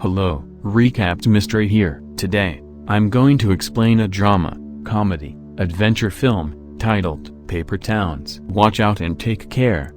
Hello, Recapped Mystery here. Today, I'm going to explain a drama, comedy, adventure film, titled, Paper Towns. Watch out and take care.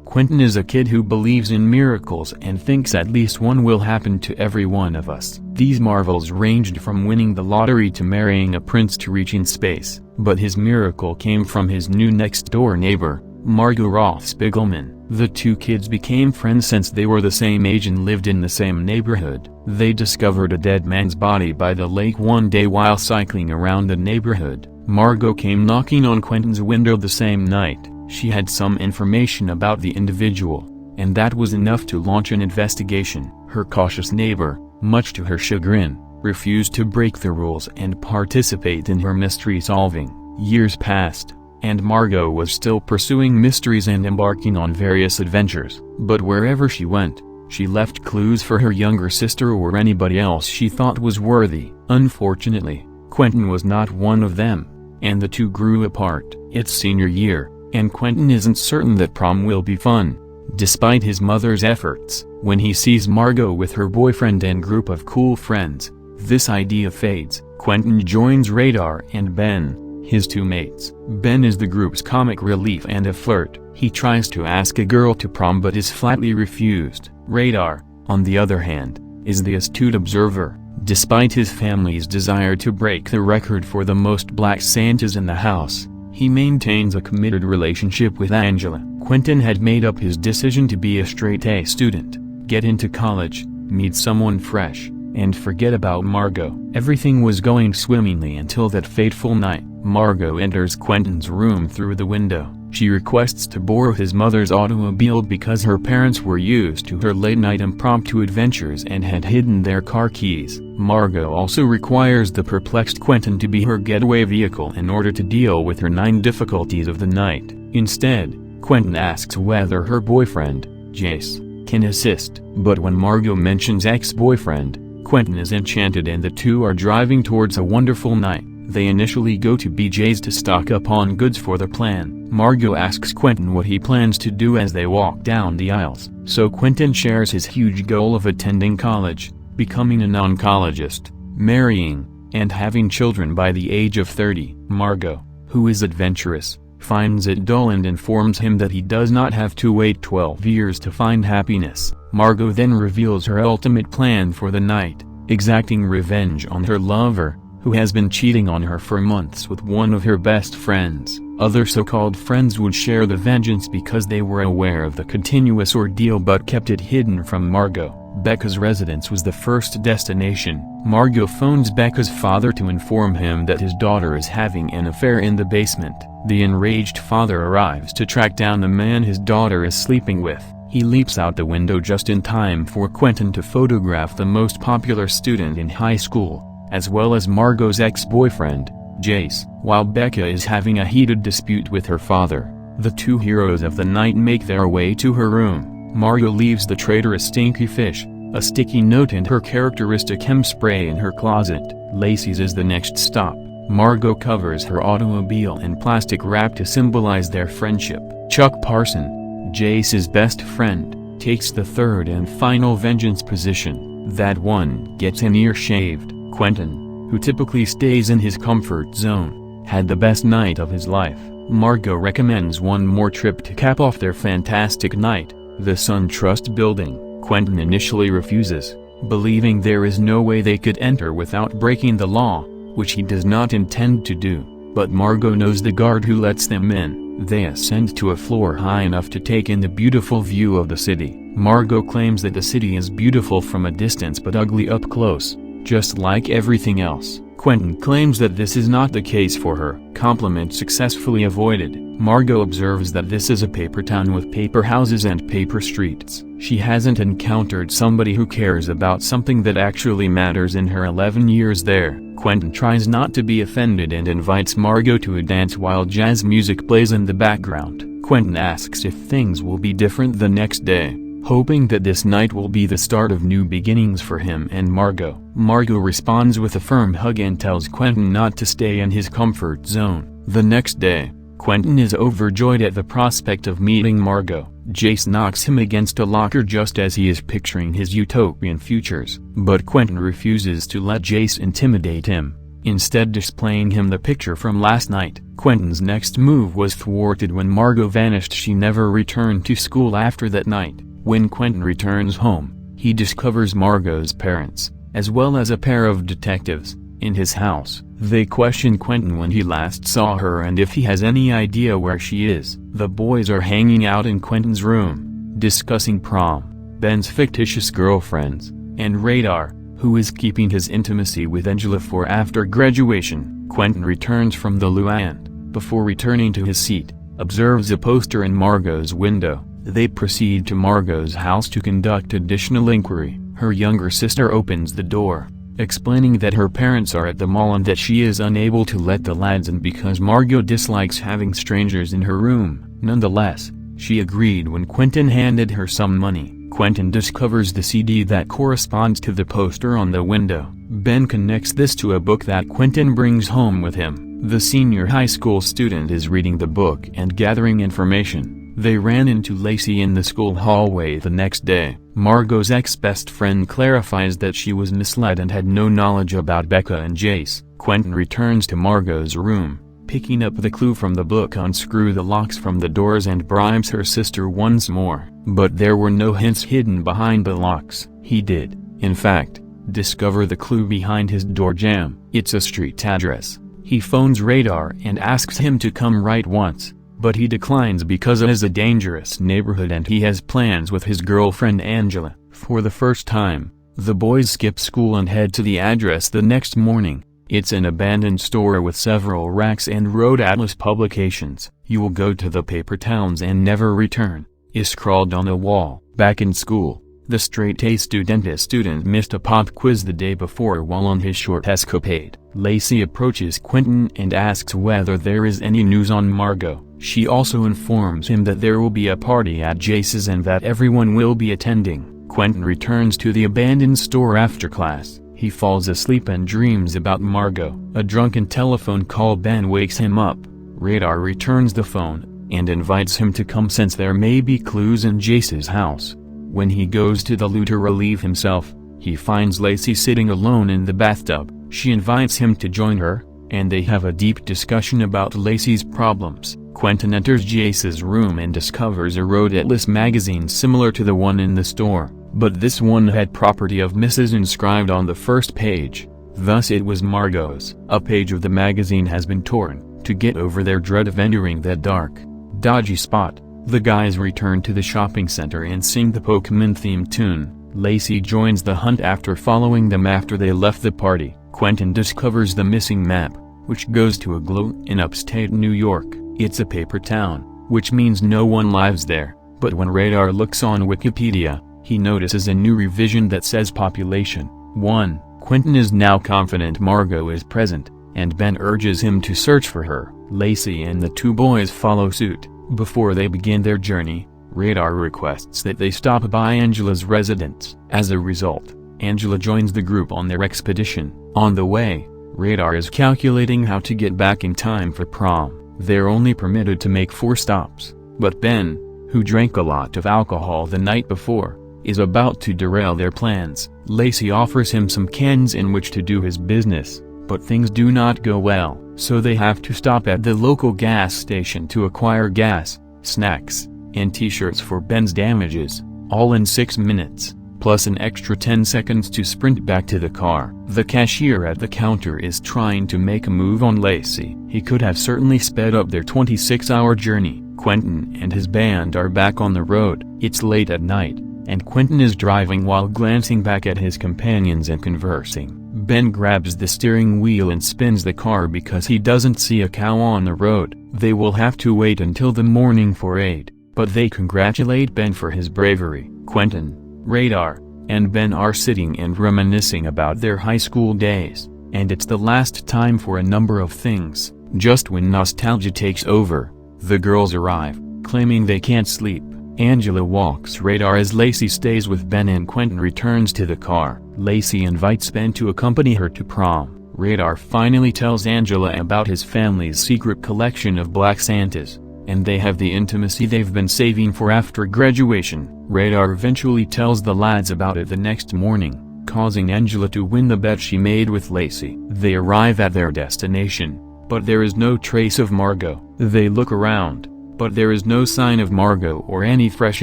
Quentin is a kid who believes in miracles and thinks at least one will happen to every one of us. These marvels ranged from winning the lottery to marrying a prince to reaching space, but his miracle came from his new next-door neighbor, Margo Spiegelman. The two kids became friends since they were the same age and lived in the same neighborhood. They discovered a dead man's body by the lake one day while cycling around the neighborhood. Margo came knocking on Quentin's window the same night. She had some information about the individual, and that was enough to launch an investigation. Her cautious neighbor, much to her chagrin, refused to break the rules and participate in her mystery solving. Years passed, and Margo was still pursuing mysteries and embarking on various adventures. But wherever she went, she left clues for her younger sister or anybody else she thought was worthy. Unfortunately, Quentin was not one of them, and the two grew apart. It's senior year, and Quentin isn't certain that prom will be fun, despite his mother's efforts. When he sees Margo with her boyfriend and group of cool friends, this idea fades. Quentin joins Radar and Ben, his two mates. Ben is the group's comic relief and a flirt. He tries to ask a girl to prom but is flatly refused. Radar, on the other hand, is the astute observer. Despite his family's desire to break the record for the most black Santas in the house, he maintains a committed relationship with Angela. Quentin had made up his decision to be a straight-A student, get into college, meet someone fresh, and forget about Margo. Everything was going swimmingly until that fateful night. Margo enters Quentin's room through the window. She requests to borrow his mother's automobile because her parents were used to her late-night impromptu adventures and had hidden their car keys. Margo also requires the perplexed Quentin to be her getaway vehicle in order to deal with her 9 difficulties of the night. Instead, Quentin asks whether her boyfriend, Jace, can assist. But when Margo mentions ex-boyfriend, Quentin is enchanted and the two are driving towards a wonderful night. They initially go to BJ's to stock up on goods for the plan. Margo asks Quentin what he plans to do as they walk down the aisles. So Quentin shares his huge goal of attending college, becoming an oncologist, marrying, and having children by the age of 30. Margo, who is adventurous, finds it dull and informs him that he does not have to wait 12 years to find happiness. Margo then reveals her ultimate plan for the night, exacting revenge on her lover, who has been cheating on her for months with one of her best friends. Other so-called friends would share the vengeance because they were aware of the continuous ordeal but kept it hidden from Margo. Becca's residence was the first destination. Margo phones Becca's father to inform him that his daughter is having an affair in the basement. The enraged father arrives to track down the man his daughter is sleeping with. He leaps out the window just in time for Quentin to photograph the most popular student in high school, as well as Margo's ex-boyfriend, Jace. While Becca is having a heated dispute with her father, the two heroes of the night make their way to her room. Margo leaves the traitorous stinky fish, a sticky note and her characteristic hem spray in her closet. Lacey's is the next stop. Margo covers her automobile in plastic wrap to symbolize their friendship. Chuck Parson, Jace's best friend, takes the third and final vengeance position. That one gets an ear shaved. Quentin, who typically stays in his comfort zone, had the best night of his life. Margo recommends one more trip to cap off their fantastic night, the SunTrust building. Quentin initially refuses, believing there is no way they could enter without breaking the law, which he does not intend to do. But Margo knows the guard who lets them in. They ascend to a floor high enough to take in the beautiful view of the city. Margo claims that the city is beautiful from a distance but ugly up close, just like everything else. Quentin claims that this is not the case for her. Compliment successfully avoided. Margo observes that this is a paper town with paper houses and paper streets. She hasn't encountered somebody who cares about something that actually matters in her 11 years there. Quentin tries not to be offended and invites Margo to a dance while jazz music plays in the background. Quentin asks if things will be different the next day, hoping that this night will be the start of new beginnings for him and Margo. Margo responds with a firm hug and tells Quentin not to stay in his comfort zone. The next day, Quentin is overjoyed at the prospect of meeting Margo. Jace knocks him against a locker just as he is picturing his utopian futures, but Quentin refuses to let Jace intimidate him, instead displaying him the picture from last night. Quentin's next move was thwarted when Margo vanished. She never returned to school after that night. When Quentin returns home, he discovers Margo's parents, as well as a pair of detectives, in his house. They question Quentin when he last saw her and if he has any idea where she is. The boys are hanging out in Quentin's room, discussing prom, Ben's fictitious girlfriends, and Radar, who is keeping his intimacy with Angela for after graduation. Quentin returns from the loo and, before returning to his seat, observes a poster in Margo's window. They proceed to Margo's house to conduct additional inquiry. Her younger sister opens the door, explaining that her parents are at the mall and that she is unable to let the lads in because Margo dislikes having strangers in her room. Nonetheless, she agreed when Quentin handed her some money. Quentin discovers the CD that corresponds to the poster on the window. Ben connects this to a book that Quentin brings home with him. The senior high school student is reading the book and gathering information. They ran into Lacey in the school hallway the next day. Margo's ex-best friend clarifies that she was misled and had no knowledge about Becca and Jace. Quentin returns to Margo's room, picking up the clue from the book, unscrew the locks from the doors and bribes her sister once more. But there were no hints hidden behind the locks. He did, in fact, discover the clue behind his door jamb. It's a street address. He phones Radar and asks him to come right once, but he declines because it is a dangerous neighborhood and he has plans with his girlfriend Angela. For the first time, the boys skip school and head to the address the next morning. It's an abandoned store with several racks and road atlas publications. "You will go to the paper towns and never return," is scrawled on the wall. Back in school, the straight-A student missed a pop quiz the day before while on his short escapade. Lacey approaches Quentin and asks whether there is any news on Margo. She also informs him that there will be a party at Jace's and that everyone will be attending. Quentin returns to the abandoned store after class. He falls asleep and dreams about Margo. A drunken telephone call Ben wakes him up. Radar returns the phone, and invites him to come since there may be clues in Jace's house. When he goes to the loo to relieve himself, he finds Lacey sitting alone in the bathtub. She invites him to join her, and they have a deep discussion about Lacey's problems. Quentin enters Jace's room and discovers a road atlas magazine similar to the one in the store, but this one had property of Mrs. inscribed on the first page, thus it was Margo's. A page of the magazine has been torn. To get over their dread of entering that dark, dodgy spot, the guys return to the shopping center and sing the Pokemon-themed tune. Lacey joins the hunt after following them after they left the party. Quentin discovers the missing map, which goes to a glow in upstate New York. It's a paper town, which means no one lives there, but when Radar looks on Wikipedia, he notices a new revision that says population 1. Quentin is now confident Margo is present, and Ben urges him to search for her. Lacey and the two boys follow suit. Before they begin their journey, Radar requests that they stop by Angela's residence. As a result, Angela joins the group on their expedition. On the way, Radar is calculating how to get back in time for prom. They're only permitted to make 4 stops, but Ben, who drank a lot of alcohol the night before, is about to derail their plans. Lacey offers him some cans in which to do his business, but things do not go well, so they have to stop at the local gas station to acquire gas, snacks, and t-shirts for Ben's damages, all in 6 minutes, plus an extra 10 seconds to sprint back to the car. The cashier at the counter is trying to make a move on Lacey. He could have certainly sped up their 26-hour journey. Quentin and his band are back on the road. It's late at night, and Quentin is driving while glancing back at his companions and conversing. Ben grabs the steering wheel and spins the car because he doesn't see a cow on the road. They will have to wait until the morning for aid, but they congratulate Ben for his bravery. Quentin, Radar, and Ben are sitting and reminiscing about their high school days, and it's the last time for a number of things. Just when nostalgia takes over, the girls arrive, claiming they can't sleep. Angela walks Radar as Lacey stays with Ben and Quentin returns to the car. Lacey invites Ben to accompany her to prom. Radar finally tells Angela about his family's secret collection of Black Santas, and they have the intimacy they've been saving for after graduation. Radar eventually tells the lads about it the next morning, causing Angela to win the bet she made with Lacey. They arrive at their destination, but there is no trace of Margo. They look around, but there is no sign of Margo or any fresh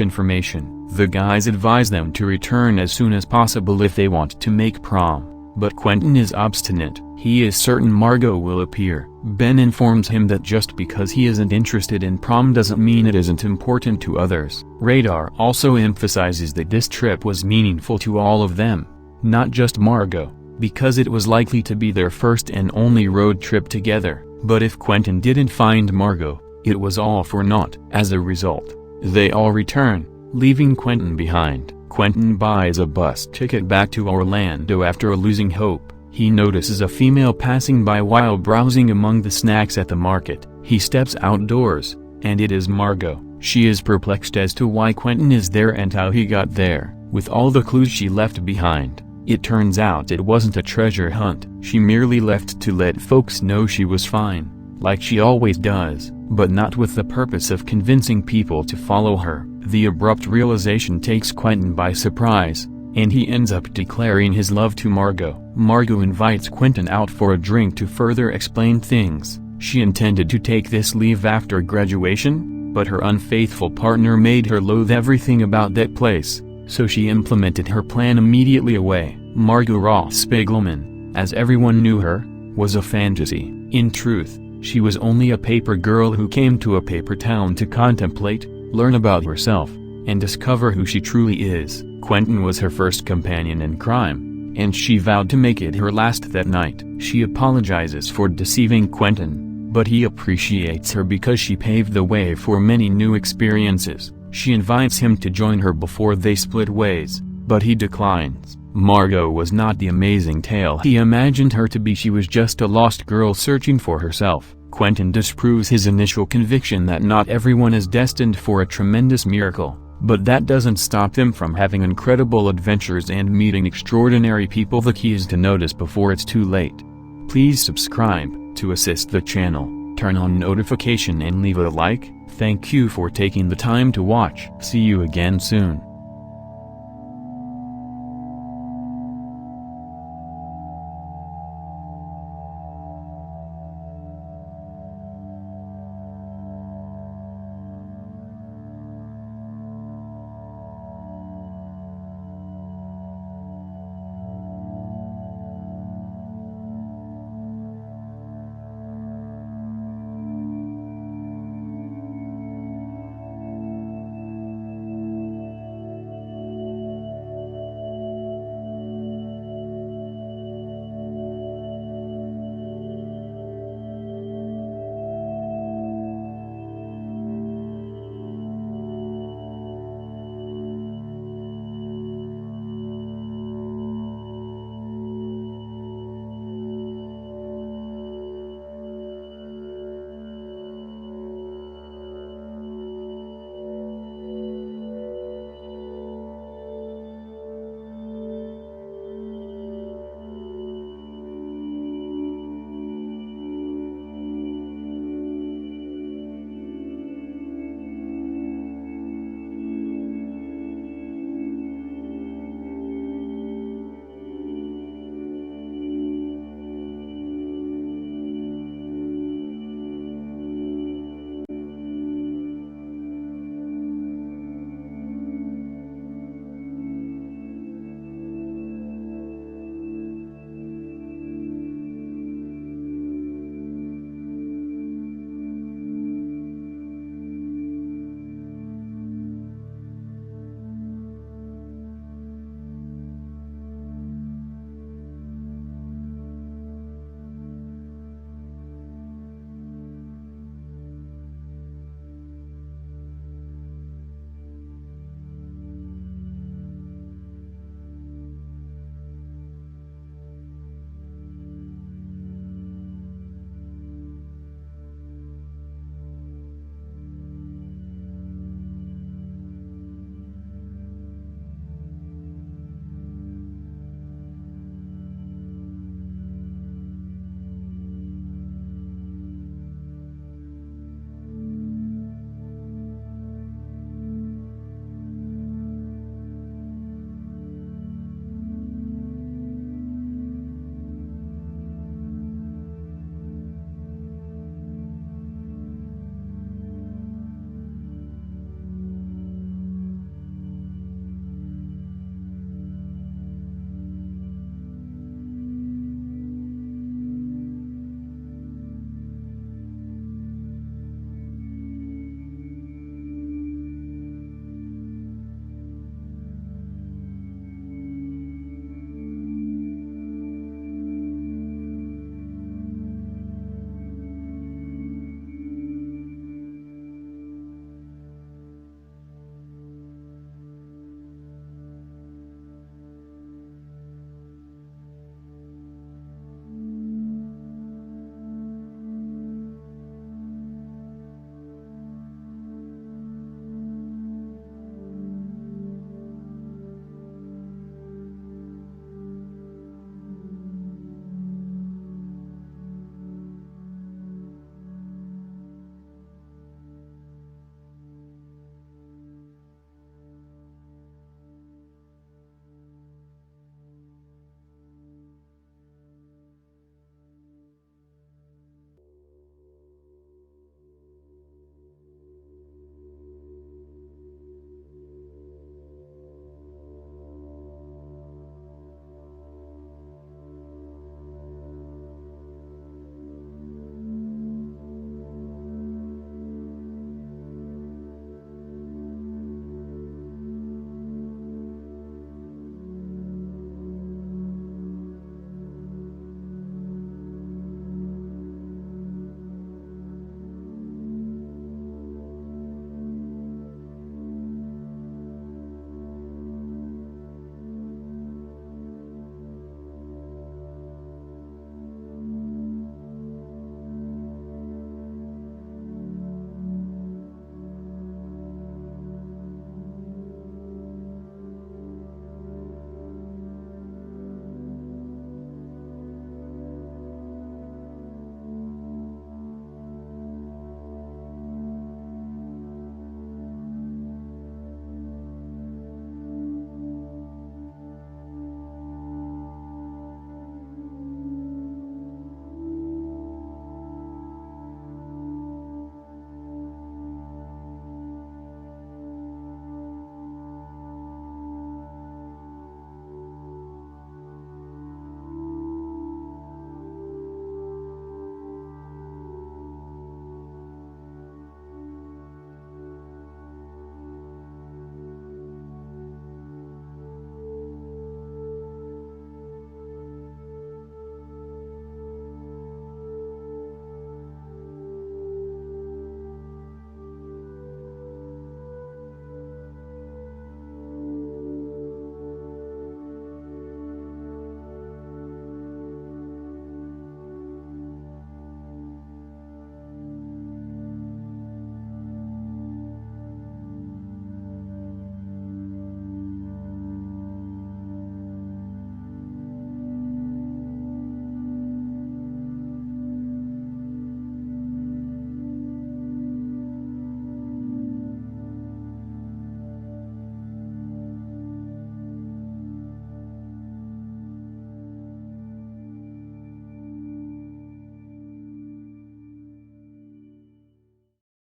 information. The guys advise them to return as soon as possible if they want to make prom, but Quentin is obstinate. He is certain Margo will appear. Ben informs him that just because he isn't interested in prom doesn't mean it isn't important to others. Radar also emphasizes that this trip was meaningful to all of them, not just Margo, because it was likely to be their first and only road trip together. But if Quentin didn't find Margo, it was all for naught. As a result, they all return, leaving Quentin behind. Quentin buys a bus ticket back to Orlando after losing hope. He notices a female passing by while browsing among the snacks at the market. He steps outdoors, and it is Margo. She is perplexed as to why Quentin is there and how he got there. With all the clues she left behind, it turns out it wasn't a treasure hunt. She merely left to let folks know she was fine, like she always does, but not with the purpose of convincing people to follow her. The abrupt realization takes Quentin by surprise, and he ends up declaring his love to Margo. Margo invites Quentin out for a drink to further explain things. She intended to take this leave after graduation, but her unfaithful partner made her loathe everything about that place, so she implemented her plan immediately away. Margo Ross Spiegelman, as everyone knew her, was a fantasy. In truth, she was only a paper girl who came to a paper town to contemplate, learn about herself, and discover who she truly is. Quentin was her first companion in crime, and she vowed to make it her last that night. She apologizes for deceiving Quentin, but he appreciates her because she paved the way for many new experiences. She invites him to join her before they split ways, but he declines. Margo was not the amazing tale he imagined her to be. She was just a lost girl searching for herself. Quentin disproves his initial conviction that not everyone is destined for a tremendous miracle, but that doesn't stop them from having incredible adventures and meeting extraordinary people. The key is to notice before it's too late. Please subscribe to assist the channel, turn on notification and leave a like. Thank you for taking the time to watch. See you again soon.